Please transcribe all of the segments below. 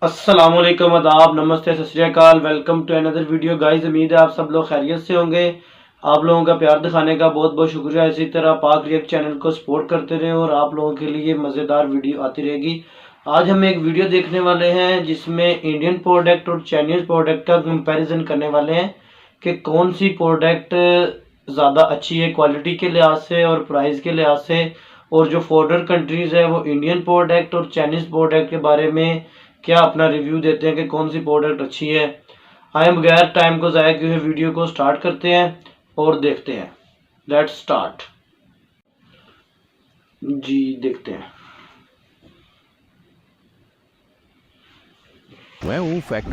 अस्सलाम वालेकुम, आदाब, नमस्ते, सत श्री अकाल। Welcome to another video guys. उम्मीद है आप सब लोग खैरियत से होंगे। आप लोगों का प्यार दिखाने का बहुत बहुत शुक्रिया। इसी तरह पाक रिएक्ट चैनल को सपोर्ट करते रहें और आप लोगों के लिए मज़ेदार वीडियो आती रहेगी। आज हम एक वीडियो देखने वाले हैं जिसमें इंडियन प्रोडक्ट और चाइनीज़ प्रोडक्ट का कंपैरिजन करने वाले हैं कि कौन सी प्रोडक्ट ज़्यादा अच्छी है क्वालिटी के लिहाज से और प्राइस के लिहाज से, और जो फॉरेनर कंट्रीज़ है वो इंडियन प्रोडक्ट और चाइनीज़ प्रोडक्ट के बारे में क्या अपना रिव्यू देते हैं कि कौन सी प्रोडक्ट अच्छी है। आए बगैर टाइम को ज़ाया किए हुए वीडियो को स्टार्ट करते हैं और देखते हैं। लेट्स स्टार्ट जी, देखते हैं।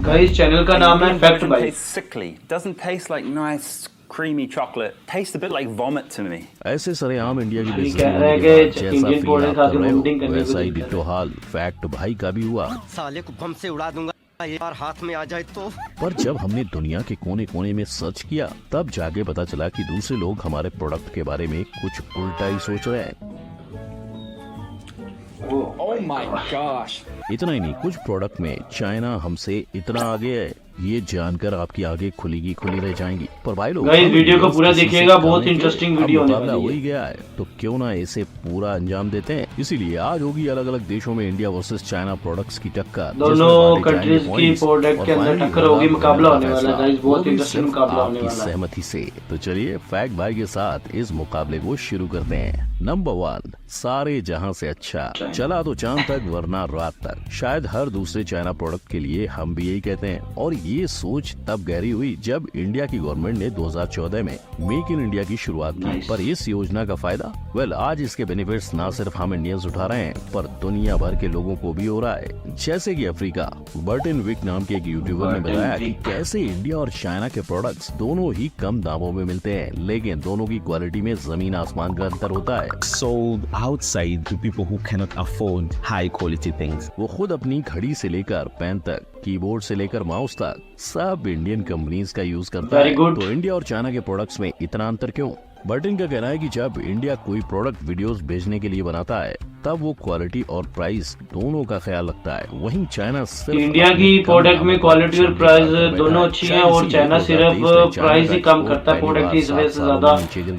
गाइस चैनल का नाम है fact by. Sickly, doesn't taste like nice creamy chocolate. Tastes a bit like vomit to me. ऐसे सरेआम इंडिया की खाली कह रहे हैं कि जैसा इंडियन फील प्रोडक्ट आप खा कर के रहे वोमिटिंग हो करने वैसा ही को डिट्टो हाल फैक्ट भाई का भी हुआ। साले को बम से उड़ा दूंगा ये बार हाथ में आ जाए तो। पर जब हमने दुनिया के कोने कोने में सर्च किया तब जाके पता चला कि दूसरे लोग हमारे प्रोडक्ट के बारे में कुछ उल्टा ही सोच रहे हैं। Oh my gosh. इतना ही नहीं, कुछ प्रोडक्ट में चाइना हमसे इतना आगे है, ये जानकर आपकी आगे खुली रह जाएंगी। पर भाई लोग गाइस वीडियो को पूरा देखिएगा, बहुत इंटरेस्टिंग वीडियो होने वाली है। हो ही गया है तो क्यों ना इसे पूरा अंजाम देते हैं। इसीलिए आज होगी अलग अलग देशों में इंडिया वर्सेस चाइना प्रोडक्ट्स की टक्कर। दोनों कंट्रीज की प्रोडक्ट के अंदर टक्कर होगी, मुकाबला होने वाला है गाइस, बहुत इंटरेस्टिंग मुकाबला होने वाला है सहमति से। तो चलिए फैक्ट भाई के साथ इस मुकाबले को शुरू करते हैं। नंबर 1, सारे जहां से अच्छा चला तो चांद तक वरना रात तक। शायद हर दूसरे चाइना प्रोडक्ट के लिए हम भी यही कहते हैं, और ये सोच तब गहरी हुई जब इंडिया की गवर्नमेंट ने 2014 में मेक इन इंडिया की शुरुआत की। पर इस योजना का फायदा आज इसके बेनिफिट्स न सिर्फ हम इंडियंस उठा रहे हैं पर दुनिया भर के लोगों को भी हो रहा है। जैसे कि अफ्रीका, बर्टन विक नाम के एक यूट्यूबर ने बताया कि कैसे इंडिया और चाइना के प्रोडक्ट्स दोनों ही कम दामों में मिलते हैं, लेकिन दोनों की क्वालिटी में जमीन आसमान का अंतर होता है। Sold outside to people who cannot afford high quality things. वो खुद अपनी घड़ी से लेकर पेन तक, कीबोर्ड से लेकर माउस तक सब इंडियन कंपनीज का यूज करता है। तो इंडिया और चाइना के प्रोडक्ट्स में इतना अंतर क्यों? बर्टन का कहना है कि जब इंडिया कोई प्रोडक्ट वीडियोस भेजने के लिए बनाता है तब वो क्वालिटी और प्राइस दोनों का ख्याल रखता है। वहीं चाइना सिर्फ इंडिया की प्रोडक्ट में क्वालिटी और प्राइस दोनों अच्छी है और चाइना सिर्फ प्राइस ही कम करता है प्रोडक्ट की, इस वजह से ज्यादा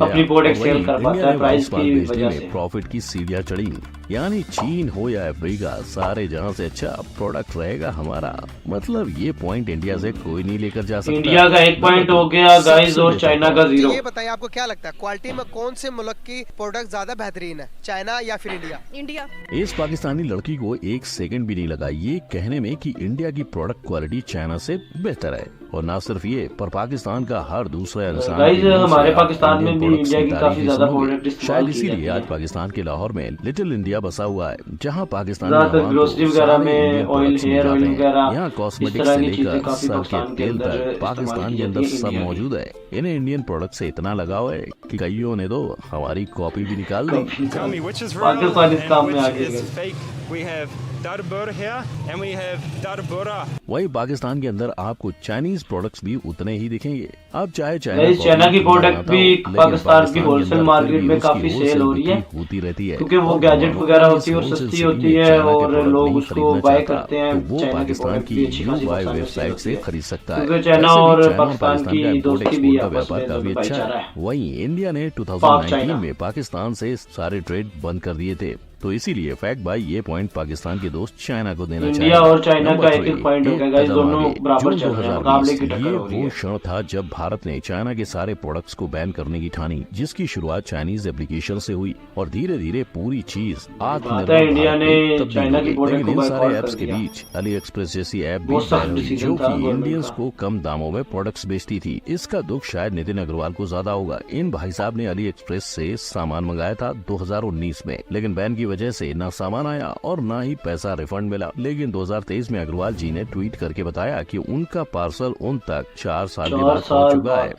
अपनी प्रोडक्ट सेल कर पाता है प्राइस की वजह से। प्रॉफिट की सीढ़ियां चढ़ी, यानी चीन हो या अफ्रीका, सारे जहां से अच्छा प्रोडक्ट रहेगा हमारा। मतलब ये पॉइंट इंडिया से कोई नहीं लेकर जा सकता। इंडिया का 1 पॉइंट हो गया गाइस और चाइना का 0। ये बताइए आपको क्या लगता है क्वालिटी में कौन से मुल्क की प्रोडक्ट ज्यादा बेहतरीन है, चाइना या फिर इंडिया? इंडिया। इस पाकिस्तानी लड़की को 1 सेकंड भी नहीं लगा ये कहने में कि इंडिया की प्रोडक्ट क्वालिटी चाइना से बेहतर है। और ना सिर्फ ये, पर पाकिस्तान का हर दूसरा इंसान हमारे पाकिस्तान में भी इंडिया की काफी ज्यादा प्रोडक्ट इस्तेमाल शायद इसीलिए आज पाकिस्तान के लाहौर में लिटिल इंडिया बसा हुआ है, जहाँ पाकिस्तान ग्रोसरी वगैरह में ऑयल, हेयर ऑयल वगैरह, यहाँ कॉस्मेटिक से लेकर सर के तेल तक पाकिस्तान के अंदर सब मौजूद है। इन्हें इंडियन प्रोडक्ट से इतना लगाव है कि कईयों ने तो हमारी कॉपी भी निकाल दी। Tell me which is real Pakistan इस काम and में which आगे is गए। fake. We have Darbur here and we have Darbura. वही पाकिस्तान के अंदर आपको चाइनीज प्रोडक्ट्स भी उतने ही दिखेंगे। अब चाहे चाइना की प्रोडक्ट भी पाकिस्तान की होलसेल मार्केट में काफी सेल हो रही है, होती रहती है, क्योंकि वो गैजेट वगैरह होती है और सस्ती होती है और लोग उसको बाय करते हैं। वो चाइना की पाकिस्तान प्रोडक्ट की भी अच्छी खासी UY पसंद वेबसाइट से खरीद सकता है। क्योंकि चाइना और पाकिस्तान का की import दोस्ती export भी का आपस व्यापार में काफी अच्छा भाईचारा है। है। वहीं इंडिया ने पाक 2019 चाइना में पाकिस्तान से सारे ट्रेड बंद कर दिए थे। तो इसीलिए फैक्ट भाई ये पॉइंट पाकिस्तान के दोस्त चाइना को देना चाहिए। इंडिया और चाइना का एक पॉइंट हो गया गाइस, दोनों बराबर चल रहे हैं, मुकाबले की टक्कर हो रही वो है। क्षण था जब भारत ने चाइना के सारे प्रोडक्ट्स को बैन करने की ठानी, जिसकी शुरुआत चाइनीज एप्लीकेशन से हुई और धीरे धीरे पूरी चीज आत्मनिर्भर इंडिया भारत ने में तब्दील चाइना हो की गई। प्रोडक्ट लेकिन को इन सारे boycott ऐप्स कर के दिया। बीच अली एक्सप्रेस जैसी ऐप भी बहुत सख्त बैन हुई, डिसीजन जो था कि गवर्नमेंट इंडियंस का। को कम दामों में प्रोडक्ट्स बेचती थी। इसका दुख शायद नितिन अग्रवाल को ज्यादा होगा। इन भाई साहब ने अली एक्सप्रेस से सामान मंगाया था 2019 में, लेकिन बैन की वजह से न सामान आया और न ही पैसा रिफंड मिला। लेकिन 2023 में अग्रवाल जी ने ट्वीट करके बताया कि उनका पार्सल उन तक 4 साल के बाद साल चुका है।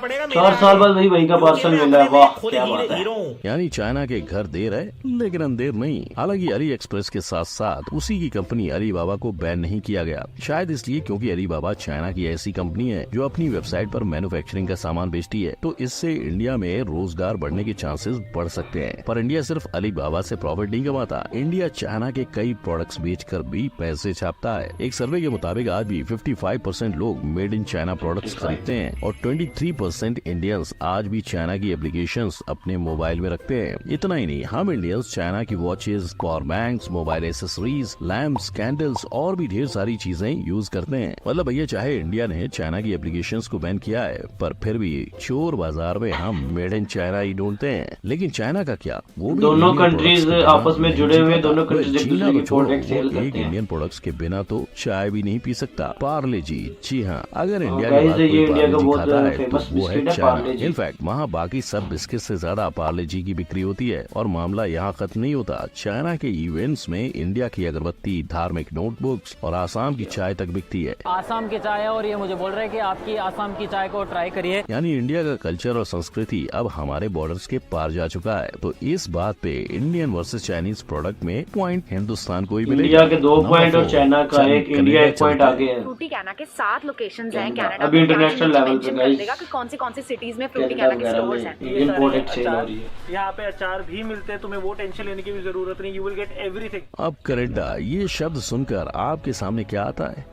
बाद 4 साल बाद वही का पार्सल मिला है। वाह क्या बात है। यानी चाइना के घर देर है लेकिन अंधेर नहीं। हालांकि अली एक्सप्रेस के साथ साथ उसी की कंपनी अलीबाबा को बैन नहीं किया गया, शायद इसलिए क्योंकि अलीबाबा चाइना की ऐसी कंपनी है जो अपनी वेबसाइट पर मैन्युफैक्चरिंग का सामान बेचती है, तो इससे इंडिया में रोजगार बढ़ने के चांसेस बढ़ सकते हैं। पर इंडिया सिर्फ अलीबाबा से प्रॉफिट नहीं कमाता, इंडिया चाइना के कई प्रोडक्ट्स बेचकर भी पैसे छापता है। एक सर्वे के मुताबिक आज भी 55% लोग मेड इन चाइना प्रोडक्ट्स खरीदते हैं और 23% इंडियंस आज भी चाइना की एप्लीकेशंस अपने मोबाइल में रखते हैं। इतना ही नहीं, हम इंडियंस चाइना की watches, power banks, mobile accessories, lamps, candles और भी ढेर सारी चीजें यूज करते हैं। मतलब भैया चाहे इंडिया ने चाइना की एप्लीकेशंस को बैन किया है, पर फिर भी चोर बाजार में हम मेड इन चाइना ही ढूंढते हैं। लेकिन चाइना का क्या, वो भी दोनों कंट्रीज आपस में जुड़े हुए, दोनों कंट्रीज एक दूसरे की प्रोडक्ट सेल करते हैं। इंडियन प्रोडक्ट्स के बिना तो चाय भी नहीं पी सकता। पार्ले जी हाँ, अगर इंडिया guys, के बाद ये कोई इंडिया का पार्ले जी बहुत खाता है तो फेमस वो है बिस्किट है चाइना। पार्ले जी। इनफैक्ट वहाँ बाकी सब बिस्किट से ज्यादा पार्ले जी की बिक्री होती है। और मामला यहाँ खत्म नहीं होता, चाइना के इवेंट्स में इंडिया की अगरबत्ती, धार्मिक नोटबुक्स और आसाम की चाय तक बिकती है। आसाम की चाय है और ये मुझे बोल रहे हैं कि आपकी आसाम की चाय को ट्राई करिए। यानी इंडिया का कल्चर और संस्कृति अब हमारे बॉर्डर्स के पार जा चुका है। तो इस बात पे इंडियन वर्सेस चाइनीज प्रोडक्ट में पॉइंट हिंदुस्तान को ही मिलेगा। इंडिया के 2 पॉइंट और चाइना का 1, इंडिया 1 पॉइंट आगे है। फ्रूटी कैना के 7 लोकेशंस हैं कनाडा। अभी इंटरनेशनल लेवल पे गाइस कि कौन सी सिटीज में फ्रूटी कैना के स्टोर्स हैं। इंडियन प्रोडक्ट सेल हो रही है। यहाँ पे अचार भी मिलते हैं, तुम्हें वो टेंशन लेने की भी जरूरत नहीं, यू विल गेट एवरीथिंग। अब कनाडा ये शब्द सुनकर आपके सामने क्या आता है?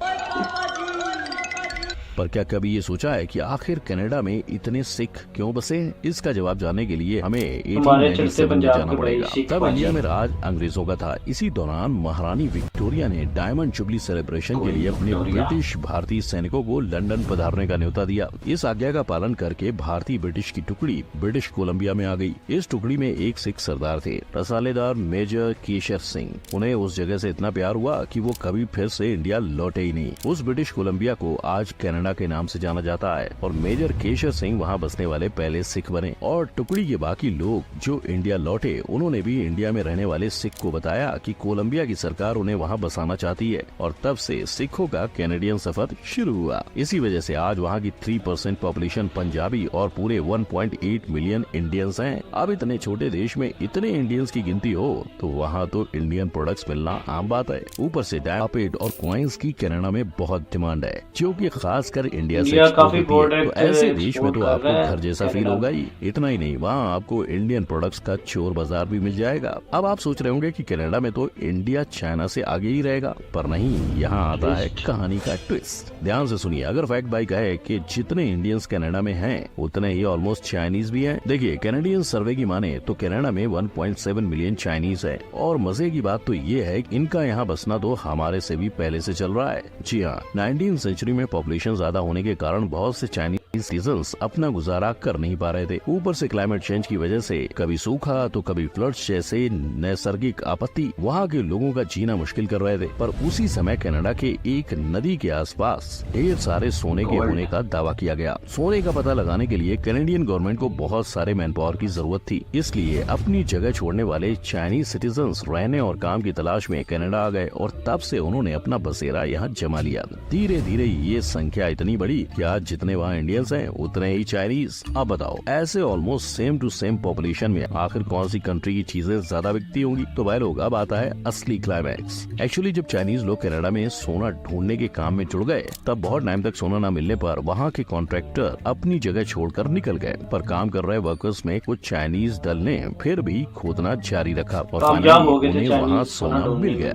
पर क्या कभी ये सोचा है कि आखिर कनाडा में इतने सिख क्यों बसे हैं? इसका जवाब जानने के लिए हमें 1897 में जाना पड़ेगा। तब इंडिया में राज अंग्रेजों का था। इसी दौरान महारानी विक्टोरिया ने डायमंड जुबली सेलिब्रेशन के लिए अपने ब्रिटिश भारतीय सैनिकों को लंदन पधारने का न्योता दिया। इस आज्ञा का पालन करके भारतीय ब्रिटिश की टुकड़ी ब्रिटिश कोलंबिया में आ गई। इस टुकड़ी में एक सिख सरदार थे, रसालेदार मेजर केशर सिंह। उन्हें उस जगह से इतना प्यार हुआ कि वो कभी फिर से इंडिया लौटे ही नहीं। उस ब्रिटिश कोलंबिया को आज कनाडा के नाम से जाना जाता है और मेजर केशर सिंह वहाँ बसने वाले पहले सिख बने। और टुकड़ी के बाकी लोग जो इंडिया लौटे, उन्होंने भी इंडिया में रहने वाले सिख को बताया कि कोलंबिया की सरकार उन्हें वहाँ बसाना चाहती है और तब से सिखों का कैनेडियन सफर शुरू हुआ। इसी वजह से आज वहाँ की 3% पॉपुलेशन पंजाबी और पूरे 1.8 मिलियन इंडियंस हैं। अब इतने छोटे देश में इतने इंडियंस की गिनती हो तो वहाँ तो इंडियन प्रोडक्ट्स मिलना आम बात है। ऊपर से डायमंड और कॉइन्स की कनाडा में बहुत डिमांड है, जो कि खासकर इंडिया से काफी एक्सपोर्ट होती है। तो ऐसे प्रोडक्ट देश में तो आपको कर रहा है घर जैसा फील होगा ही। इतना ही नहीं, वहाँ आपको इंडियन प्रोडक्ट्स का चोर बाजार भी मिल जाएगा। अब आप सोच रहे होंगे कि कनाडा में तो इंडिया चाइना से आगे ही रहेगा, पर नहीं, यहाँ आता है कहानी का ट्विस्ट। ध्यान से सुनिए, अगर फैक्ट बाई कहे कि जितने इंडियंस कनाडा में हैं, उतने ही ऑलमोस्ट चाइनीज भी हैं। देखिए, कैनेडियन सर्वे की माने तो कनाडा में 1.7 मिलियन चाइनीज है। और मजे की बात तो ये है कि इनका यहाँ बसना तो हमारे से भी पहले से चल रहा है। जी हाँ, 19वीं सेंचुरी में पॉपुलेशन ज्यादा होने के कारण बहुत से चाइनीज सिटीजन्स अपना गुजारा कर नहीं पा रहे थे। ऊपर से क्लाइमेट चेंज की वजह से कभी सूखा तो कभी फ्लड्स जैसे नैसर्गिक आपत्ति वहाँ के लोगों का जीना मुश्किल कर रहे थे। पर उसी समय कनाडा के एक नदी के आसपास ढेर सारे सोने के होने का दावा किया गया। सोने का पता लगाने के लिए कैनेडियन गवर्नमेंट को बहुत सारे मैन पावर की जरूरत थी, इसलिए अपनी जगह छोड़ने वाले चाइनीज सिटीजन्स रहने और काम की तलाश में कनाडा आ गए और तब से उन्होंने अपना बसेरा यहाँ जमा लिया। धीरे धीरे ये संख्या इतनी बढ़ी कि आज जितने वहाँ इंडियंस हैं उतने ही चाइनीज। अब बताओ, ऐसे almost same to same population में आखिर कौन सी कंट्री की चीजें ज्यादा बिकती होंगी? तो भाई लोग, अब आता है असली क्लाइमैक्स। एक्चुअली जब चाइनीज लोग कनाडा में सोना ढूंढने के काम में जुड़ गए, तब बहुत टाइम तक सोना न मिलने पर वहाँ के कॉन्ट्रैक्टर अपनी जगह छोड़कर निकल गए। पर काम कर रहे वर्कर्स में कुछ चाइनीज दल ने फिर भी खोदना जारी रखा और उन्हें वहाँ सोना मिल गया।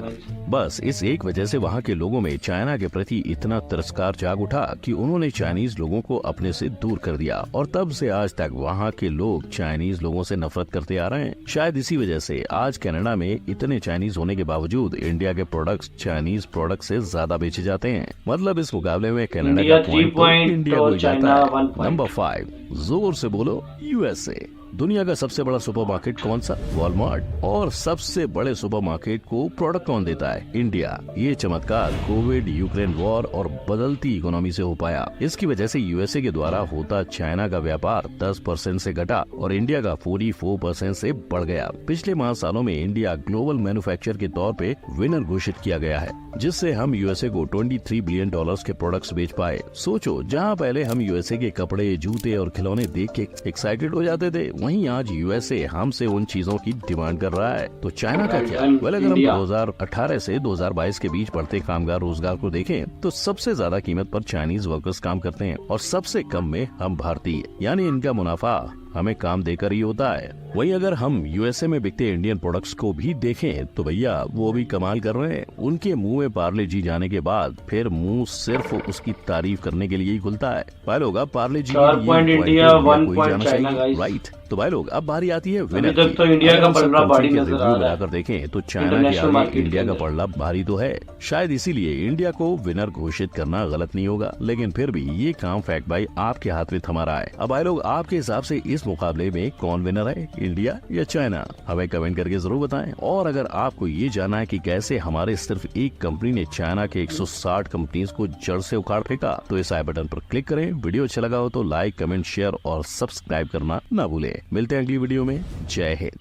बस इस एक वजह से वहाँ के लोगों में चाइना के प्रति इतना तिरस्कार जाग उठा कि उन्होंने चाइनीज लोगों को अपने से दूर कर दिया और तब से आज तक वहाँ के लोग चाइनीज लोगों से नफरत करते आ रहे हैं। शायद इसी वजह से आज कनाडा में इतने चाइनीज होने के बावजूद इंडिया के प्रोडक्ट्स चाइनीज प्रोडक्ट से ज्यादा बेचे जाते हैं। मतलब इस मुकाबले में कनाडा का पॉइंट इंडिया को जाता है। नंबर 5, जोर से बोलो USA। दुनिया का सबसे बड़ा सुपरमार्केट कौन सा? वॉलमार्ट। और सबसे बड़े सुपरमार्केट को प्रोडक्ट कौन देता है? इंडिया। ये चमत्कार कोविड, यूक्रेन वॉर और बदलती इकोनॉमी से हो पाया। इसकी वजह से यूएसए के द्वारा होता चाइना का व्यापार 10% से घटा और इंडिया का 44% से बढ़ गया। पिछले 5 सालों में इंडिया ग्लोबल मैन्युफैक्चर के तौर पे विनर घोषित किया गया है, जिससे हम यूएसए को $23 बिलियन के प्रोडक्ट्स बेच पाए। सोचो, जहां पहले हम यूएसए के कपड़े, जूते और खिलौने देख के एक्साइटेड हो जाते थे, वहीं आज यूएसए हमसे उन चीजों की डिमांड कर रहा है। तो चाइना का क्या? अगर हम 2018 से 2022 के बीच बढ़ते कामगार रोजगार को देखें तो सबसे ज्यादा कीमत पर चाइनीज वर्कर्स काम करते हैं और सबसे कम में हम भारतीय, यानी इनका मुनाफा हमें काम देकर ही होता है। वहीं अगर हम यूएसए में बिकते इंडियन प्रोडक्ट्स को भी देखें तो भैया वो भी कमाल कर रहे हैं। उनके मुंह में पार्ले जी जाने के बाद फिर मुंह सिर्फ उसकी तारीफ करने के लिए ही खुलता है। भाई लोग, अब पार्ले जी इंडिया 1 पॉइंट चाइना, राइट। तो भाई लोग, अब बारी आती है विनर की। तो इंडिया का पलड़ा भारी नजर आ रहा है। मिलाकर देखें तो चाइना के आगे इंडिया का पलड़ा भारी तो है। शायद इसीलिए इंडिया को विनर घोषित करना गलत नहीं होगा, लेकिन फिर भी ये काम फैक्ट भाई आपके हाथ में थमा रहा है। अब भाई लोग, आपके हिसाब से इस मुकाबले में कौन विनर है, इंडिया या चाइना? हमें कमेंट करके जरूर बताएं। और अगर आपको ये जानना है कि कैसे हमारे सिर्फ एक कंपनी ने चाइना के 160 कंपनीज को जड़ से उखाड़ फेंका, तो इस आई बटन पर क्लिक करें। वीडियो अच्छा लगा हो तो लाइक, कमेंट, शेयर और सब्सक्राइब करना ना भूलें। मिलते हैं अगली वीडियो में। जय हिंद।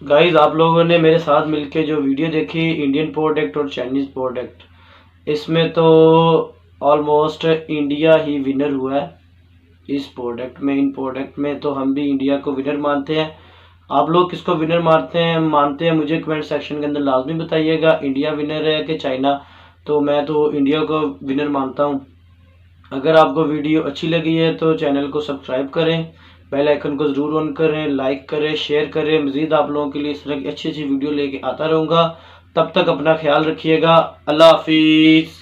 गाइज, आप लोगों ने मेरे साथ मिलके जो वीडियो देखी इंडियन प्रोडक्ट और चाइनीज प्रोडक्ट, इसमें तो ऑलमोस्ट इंडिया ही विनर हुआ है इस प्रोडक्ट में। इन प्रोडक्ट में तो हम भी इंडिया को विनर मानते हैं। आप लोग किसको विनर मानते हैं मुझे कमेंट सेक्शन के अंदर लाजमी बताइएगा। इंडिया विनर है कि चाइना? तो मैं तो इंडिया को विनर मानता हूँ। अगर आपको वीडियो अच्छी लगी है तो चैनल को सब्सक्राइब करें, बेल आइकन को जरूर ऑन करें, लाइक करें, शेयर करें। मजीद आप लोगों के लिए इस तरह की अच्छी अच्छी वीडियो लेके आता रहूँगा। तब तक अपना ख्याल रखिएगा। अल्लाह हाफिज़।